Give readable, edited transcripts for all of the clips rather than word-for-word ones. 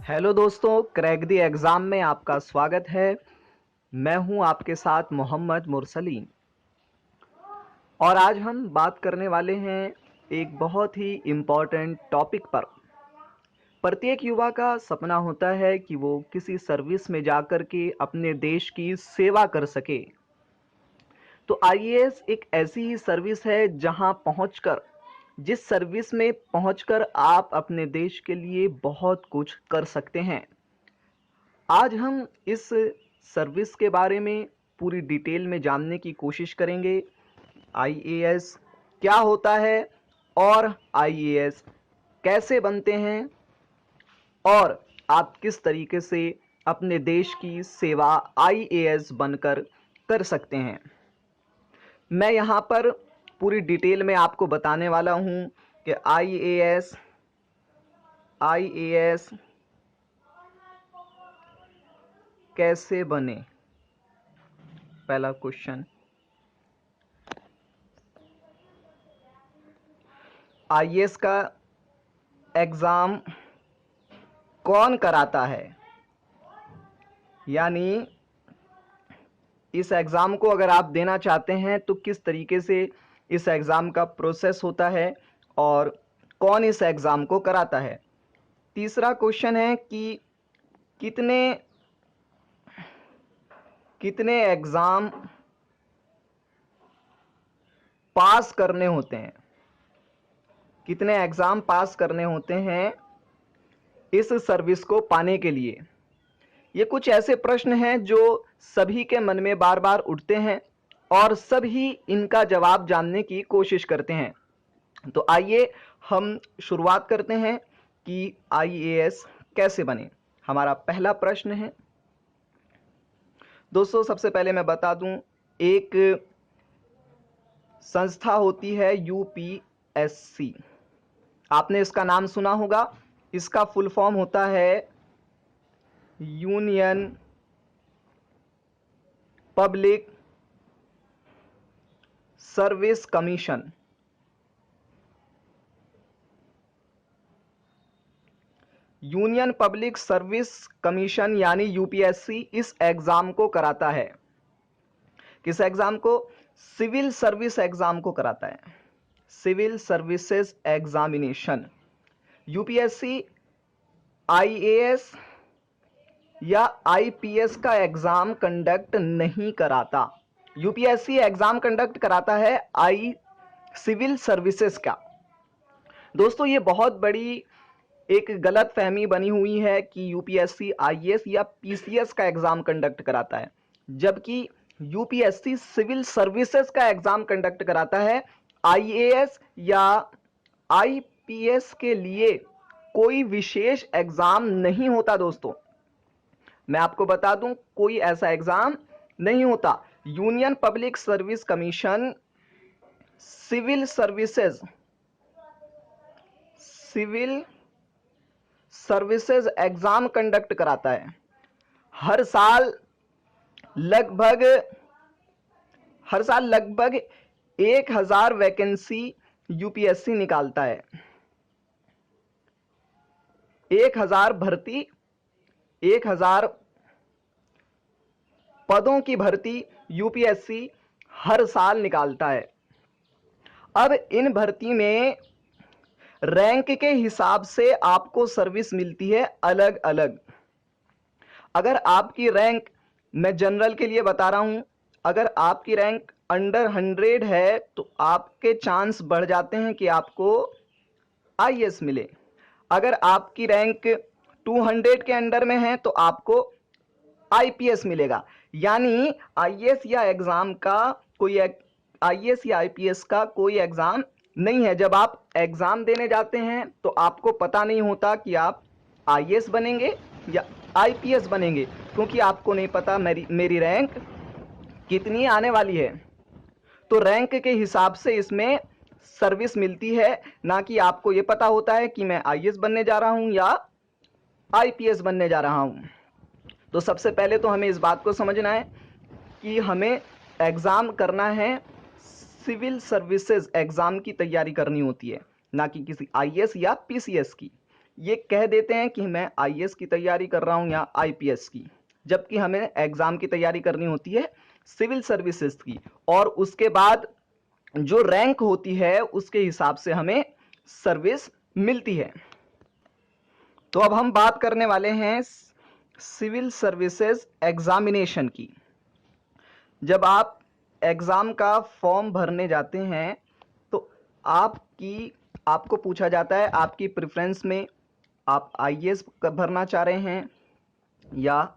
Hello दोस्तों, crack the exam में आपका स्वागत है। मैं हूं आपके साथ मोहम्मद मुरसलीन और आज हम बात करने वाले हैं एक बहुत ही इम्पॉर्टेंट टॉपिक पर। प्रत्येक युवा का सपना होता है कि वो किसी सर्विस में जाकर के अपने देश की सेवा कर सके। तो आईएएस एक ऐसी ही सर्विस है जहां पहुंचकर जिस सर्विस में पहुंचकर आप अपने देश के लिए बहुत कुछ कर सकते हैं। आज हम इस सर्विस के बारे में पूरी डिटेल में जानने की कोशिश करेंगे। आईएएस क्या होता है और आईएएस कैसे बनते हैं और आप किस तरीके से अपने देश की सेवा आईएएस बनकर कर सकते हैं। मैं यहाँ पर पूरी डिटेल में आपको बताने वाला हूँ कि आईएएस कैसे बने। पहला क्वेश्चन, आईएएस का एग्ज़ाम कौन कराता है, यानी इस एग्ज़ाम को अगर आप देना चाहते हैं तो किस तरीके से इस एग्ज़ाम का प्रोसेस होता है और कौन इस एग्ज़ाम को कराता है। तीसरा क्वेश्चन है कि कितने एग्ज़ाम पास करने होते हैं, कितने एग्ज़ाम पास करने होते हैं इस सर्विस को पाने के लिए। ये कुछ ऐसे प्रश्न हैं जो सभी के मन में बार बार उठते हैं और सभी इनका जवाब जानने की कोशिश करते हैं। तो आइए हम शुरुआत करते हैं कि आईएएस कैसे बने। हमारा पहला प्रश्न है, दोस्तों सबसे पहले मैं बता दूं, एक संस्था होती है यूपीएससी। आपने इसका नाम सुना होगा। इसका फुल फॉर्म होता है union public service commission. Union public service commission यानी यूपीएससी इस एग्ज़ाम को कराता है। किस एग्ज़ाम को? सिविल सर्विस एग्ज़ाम को कराता है, civil services examination. UPSC IAS या आईपीएस का एग्ज़ाम कंडक्ट नहीं कराता। यूपीएससी एग्ज़ाम कंडक्ट कराता है सिविल सर्विसेज का। दोस्तों ये बहुत बड़ी एक गलत फहमी बनी हुई है कि यूपीएससी आईएएस या पीसीएस का एग्ज़ाम कंडक्ट कराता है, जबकि यूपीएससी सिविल सर्विसेज का एग्ज़ाम कंडक्ट कराता है। आईएएस या आईपीएस के लिए कोई विशेष एग्ज़ाम नहीं होता। दोस्तों मैं आपको बता दूं, कोई ऐसा एग्ज़ाम नहीं होता। Union public service commission civil services exam conduct कराता है। हर साल लगभग 1000 वैकेंसी यूपीएससी निकालता है। 1000 भर्ती, 1000 पदों की भर्ती यूपीएससी हर साल निकालता है। अब इन भर्ती में रैंक के हिसाब से आपको सर्विस मिलती है अलग अलग। अगर आपकी रैंक, मैं जनरल के लिए बता रहा हूं, अगर आपकी रैंक अंडर 100 है तो आपके चांस बढ़ जाते हैं कि आपको आईएएस मिले। अगर आपकी रैंक 200 के अंडर में है तो आपको आईपीएस मिलेगा। यानी आईएएस या आईपीएस का कोई एग्जाम नहीं है। जब आप एग्जाम देने जाते हैं तो आपको पता नहीं होता कि आप आईएएस बनेंगे या आईपीएस बनेंगे, क्योंकि आपको नहीं पता मेरी रैंक कितनी आने वाली है। तो रैंक के हिसाब से इसमें सर्विस मिलती है, ना कि आपको ये पता होता है कि मैं आईएएस बनने जा रहा हूं या आईपीएस बनने जा रहा हूं। तो सबसे पहले तो हमें इस बात को समझना है कि हमें एग्ज़ाम करना है, सिविल सर्विसेज एग्ज़ाम की तैयारी करनी होती है, ना कि किसी आईएएस या पीसीएस की। ये कह देते हैं कि मैं आईएएस की तैयारी कर रहा हूं या आईपीएस की, जबकि हमें एग्जाम की तैयारी करनी होती है सिविल सर्विसेज की, और उसके बाद जो रैंक होती है उसके हिसाब से हमें सर्विस मिलती है। तो अब हम बात करने वाले हैं सिविल सर्विसेज एग्जामिनेशन की। जब आप एग्जाम का फॉर्म भरने जाते हैं तो आपको पूछा जाता है आपकी प्रेफरेंस में आप आईएएस भरना चाह रहे हैं या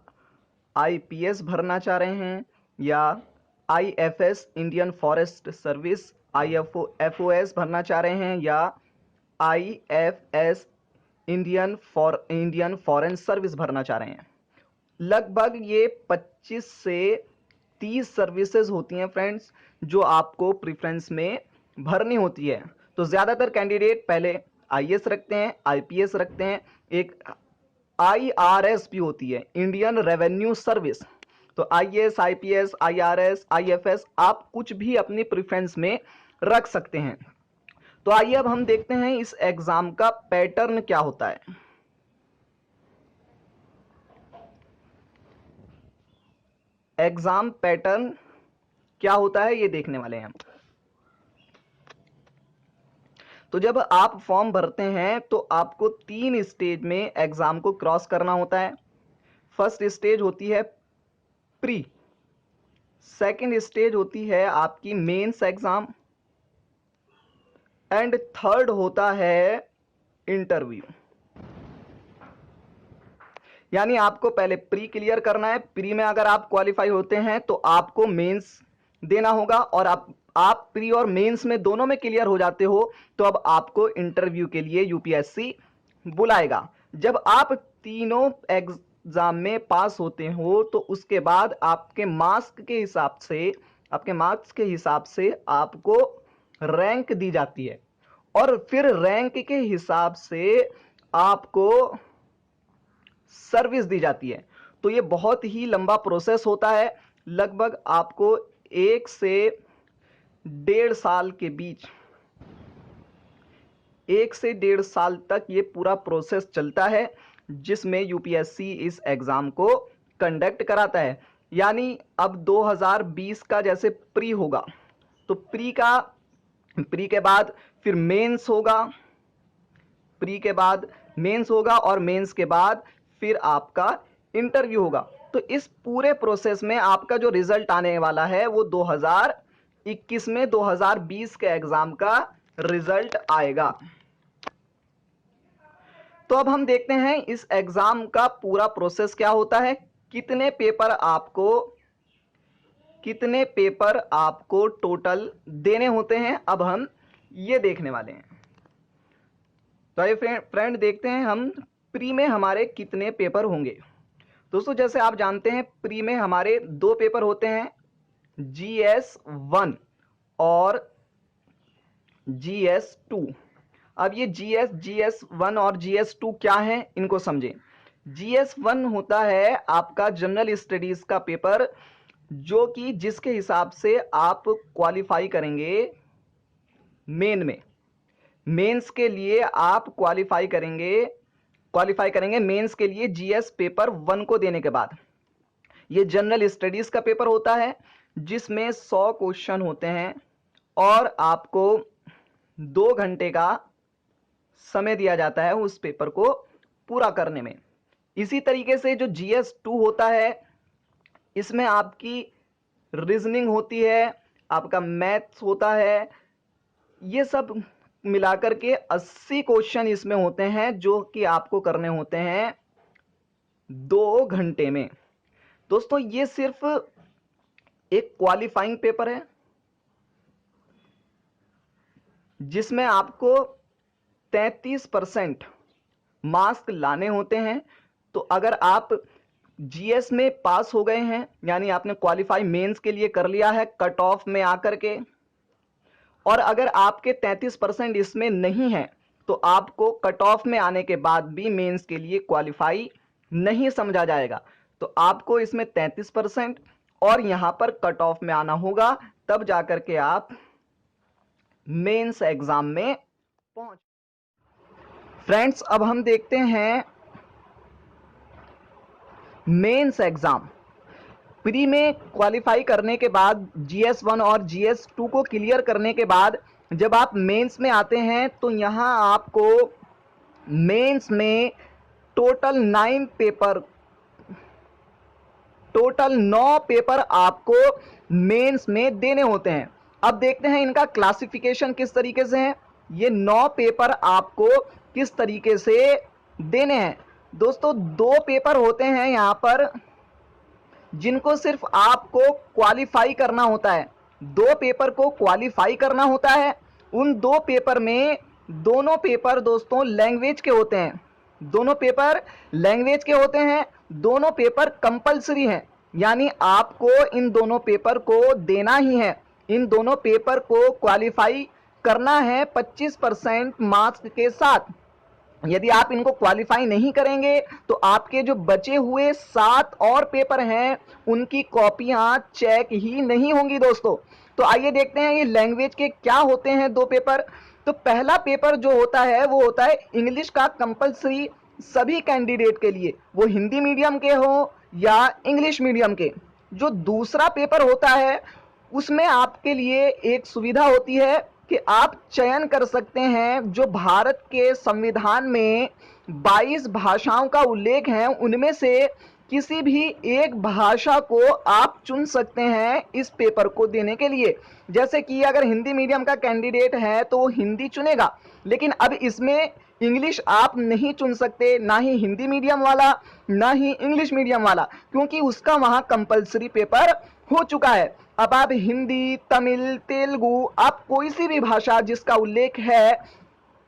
आईपीएस भरना चाह रहे हैं या IFS Indian forest service IFOS भरना चाह रहे हैं या आईएफएस इंडियन फॉरेन सर्विस भरना चाह रहे हैं। लगभग ये 25 से 30 सर्विसेज होती हैं फ्रेंड्स, जो आपको प्रेफरेंस में भरनी होती है। तो ज़्यादातर कैंडिडेट पहले आईएएस रखते हैं, आईपीएस रखते हैं, एक आईआरएस भी होती है, इंडियन रेवेन्यू सर्विस। तो आईएएस, आईपीएस, आईआरएस, आईएफएस आप कुछ भी अपनी प्रेफरेंस में रख सकते हैं। तो आइए अब हम देखते हैं इस एग्जाम का पैटर्न क्या होता है। एग्जाम पैटर्न क्या होता है ये देखने वाले हैं हम। तो जब आप फॉर्म भरते हैं तो आपको 3 स्टेज में एग्जाम को क्रॉस करना होता है। फर्स्ट स्टेज होती है प्री, सेकंड स्टेज होती है आपकी मेंस एग्जाम, एंड थर्ड होता है इंटरव्यू। यानी आपको पहले प्री क्लियर करना है, प्री में अगर आप क्वालिफाई होते हैं तो आपको मेंस देना होगा, और आप प्री और मेंस में दोनों में क्लियर हो जाते हो तो अब आपको इंटरव्यू के लिए यूपीएससी बुलाएगा। जब आप तीनों एग्जाम में पास होते हो तो उसके बाद आपके मार्क्स के हिसाब से आपको रैंक दी जाती है, और फिर रैंक के हिसाब से आपको सर्विस दी जाती है। तो ये बहुत ही लंबा प्रोसेस होता है। लगभग आपको 1 से 1.5 साल के बीच, 1 से 1.5 साल तक ये पूरा प्रोसेस चलता है, जिसमें यूपीएससी इस एग्जाम को कंडक्ट कराता है। यानी अब 2020 का जैसे प्री होगा तो प्री के बाद फिर मेंस होगा, प्री के बाद मेंस होगा, और मेंस के बाद फिर आपका इंटरव्यू होगा। तो इस पूरे प्रोसेस में आपका जो रिजल्ट आने वाला है वो 2021 में 2020 के एग्जाम का रिजल्ट आएगा। तो अब हम देखते हैं इस एग्जाम का पूरा प्रोसेस क्या होता है, कितने पेपर आपको टोटल देने होते हैं, अब हम ये देखने वाले हैं। तो ये फ्रेंड देखते हैं हम प्री में हमारे कितने पेपर होंगे। दोस्तों जैसे आप जानते हैं प्री में हमारे 2 पेपर होते हैं, GS1 और GS2। अब ये GS1 और GS2 क्या है इनको समझें। GS1 होता है आपका जनरल स्टडीज का पेपर, जो कि जिसके हिसाब से आप क्वालिफाई करेंगे मेंस के लिए आप क्वालिफाई करेंगे मेंस के लिए GS पेपर 1 को देने के बाद। ये जनरल स्टडीज का पेपर होता है जिसमें 100 क्वेश्चन होते हैं और आपको 2 घंटे का समय दिया जाता है उस पेपर को पूरा करने में। इसी तरीके से जो GS2 होता है इसमें आपकी रीजनिंग होती है, आपका मैथ्स होता है, ये सब मिलाकर के 80 क्वेश्चन इसमें होते हैं जो कि आपको करने होते हैं 2 घंटे में। दोस्तों ये सिर्फ एक क्वालिफाइंग पेपर है जिसमें आपको 33% मार्क्स लाने होते हैं। तो अगर आप जीएस में पास हो गए हैं, यानी आपने क्वालिफाई मेंस के लिए कर लिया है कट ऑफ में आकर के, और अगर आपके 33% इसमें नहीं है तो आपको कट ऑफ में आने के बाद भी मेंस के लिए क्वालिफाई नहीं समझा जाएगा। तो आपको इसमें 33% और यहां पर कट ऑफ में आना होगा, तब जाकर के आप मेंस एग्जाम में पहुंच। फ्रेंड्स, अब हम देखते हैं मेंस एग्जाम। प्री में क्वालिफाई करने के बाद, GS1 और GS2 को क्लियर करने के बाद जब आप मेंस में आते हैं तो यहाँ आपको मेंस में टोटल 9 पेपर आपको मेंस में देने होते हैं। अब देखते हैं इनका क्लासिफिकेशन किस तरीके से है। ये 9 पेपर आपको किस तरीके से देने हैं। दोस्तों, 2 पेपर होते हैं यहाँ पर जिनको सिर्फ आपको क्वालिफाई करना होता है। 2 पेपर को क्वालिफाई करना होता है। उन 2 पेपर में दोनों पेपर दोस्तों लैंग्वेज के होते हैं। दोनों पेपर लैंग्वेज के होते हैं। दोनों पेपर कंपलसरी हैं, यानी आपको इन दोनों पेपर को देना ही है। इन दोनों पेपर को क्वालिफाई करना है 25% मार्क्स के साथ। यदि आप इनको क्वालिफाई नहीं करेंगे तो आपके जो बचे हुए 7 और पेपर हैं उनकी कॉपियां चेक ही नहीं होंगी दोस्तों। तो आइए देखते हैं ये लैंग्वेज के क्या होते हैं 2 पेपर। तो पहला पेपर जो होता है वो होता है इंग्लिश का, कंपलसरी सभी कैंडिडेट के लिए, वो हिंदी मीडियम के हो या इंग्लिश मीडियम के। जो दूसरा पेपर होता है उसमें आपके लिए एक सुविधा होती है कि आप चयन कर सकते हैं। जो भारत के संविधान में 22 भाषाओं का उल्लेख है उनमें से किसी भी एक भाषा को आप चुन सकते हैं इस पेपर को देने के लिए। जैसे कि अगर हिंदी मीडियम का कैंडिडेट है तो वो हिंदी चुनेगा, लेकिन अब इसमें इंग्लिश आप नहीं चुन सकते, ना ही हिंदी मीडियम वाला ना ही इंग्लिश मीडियम वाला, क्योंकि उसका वहां कंपलसरी पेपर हो चुका है। अब आप हिंदी, तमिल, तेलुगु, आप कोई सी भी भाषा जिसका उल्लेख है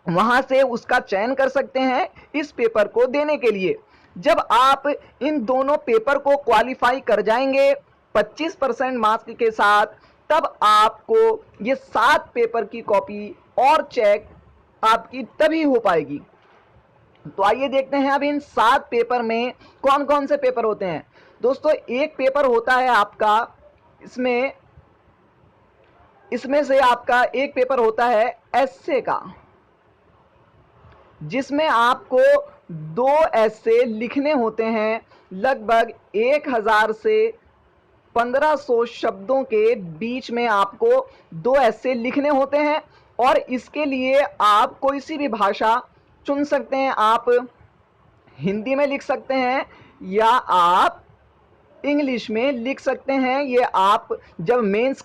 वहां से उसका चयन कर सकते हैं इस पेपर को देने के लिए। जब आप इन दोनों पेपर को क्वालिफाई कर जाएंगे 25% मार्क्स के साथ, तब आपको ये 7 पेपर की कॉपी और चेक आपकी तभी हो पाएगी। तो आइए देखते हैं अब इन 7 पेपर में कौन कौन से पेपर होते हैं। दोस्तों, एक पेपर होता है आपका, इसमें से आपका एक पेपर होता है एस्से का, जिसमें आपको 2 एस्से लिखने होते हैं। लगभग 1000 से 1500 शब्दों के बीच में आपको 2 एस्से लिखने होते हैं और इसके लिए आप कोई सी भी भाषा चुन सकते हैं। आप हिंदी में लिख सकते हैं या आप इंग्लिश में लिख सकते हैं। ये आप जब मेंस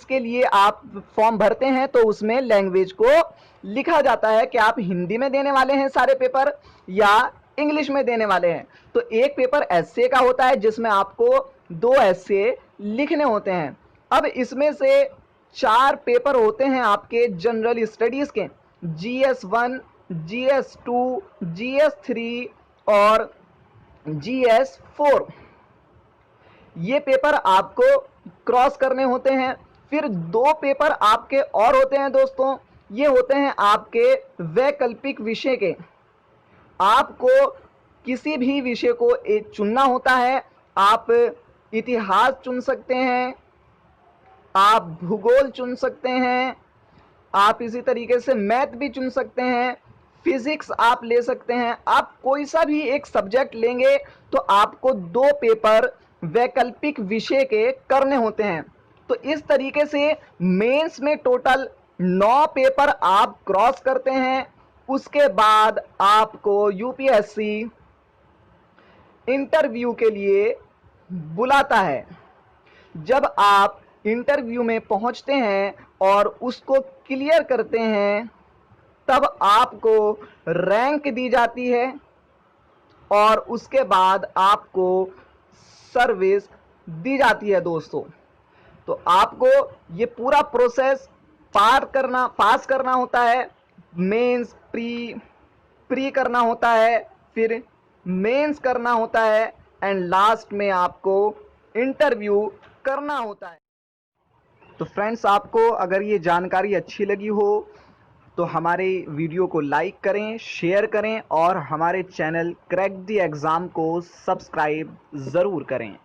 के लिए आप फॉर्म भरते हैं तो उसमें लैंग्वेज को लिखा जाता है कि आप हिंदी में देने वाले हैं सारे पेपर या इंग्लिश में देने वाले हैं। तो एक पेपर एस्से का होता है जिसमें आपको 2 एस्से लिखने होते हैं। अब इसमें से 4 पेपर होते हैं आपके जनरल स्टडीज के, GS1, GS2, GS3 और GS4। ये पेपर आपको क्रॉस करने होते हैं। फिर 2 पेपर आपके और होते हैं दोस्तों, ये होते हैं आपके वैकल्पिक विषय के। आपको किसी भी विषय को एक चुनना होता है। आप इतिहास चुन सकते हैं, आप भूगोल चुन सकते हैं, आप इसी तरीके से मैथ भी चुन सकते हैं, फिजिक्स आप ले सकते हैं। आप कोई सा भी एक सब्जेक्ट लेंगे तो आपको 2 पेपर वैकल्पिक विषय के करने होते हैं। तो इस तरीके से मेंस में टोटल 9 पेपर आप क्रॉस करते हैं। उसके बाद आपको यूपीएससी इंटरव्यू के लिए बुलाता है। जब आप इंटरव्यू में पहुंचते हैं और उसको क्लियर करते हैं तब आपको रैंक दी जाती है और उसके बाद आपको सर्विस दी जाती है दोस्तों। तो आपको ये पूरा प्रोसेस पास करना होता है। मेंस प्री करना होता है, फिर मेंस करना होता है एंड लास्ट में आपको इंटरव्यू करना होता है। तो फ्रेंड्स, आपको अगर ये जानकारी अच्छी लगी हो तो हमारे वीडियो को लाइक करें, शेयर करें और हमारे चैनल क्रैक द एग्ज़ाम को सब्सक्राइब ज़रूर करें।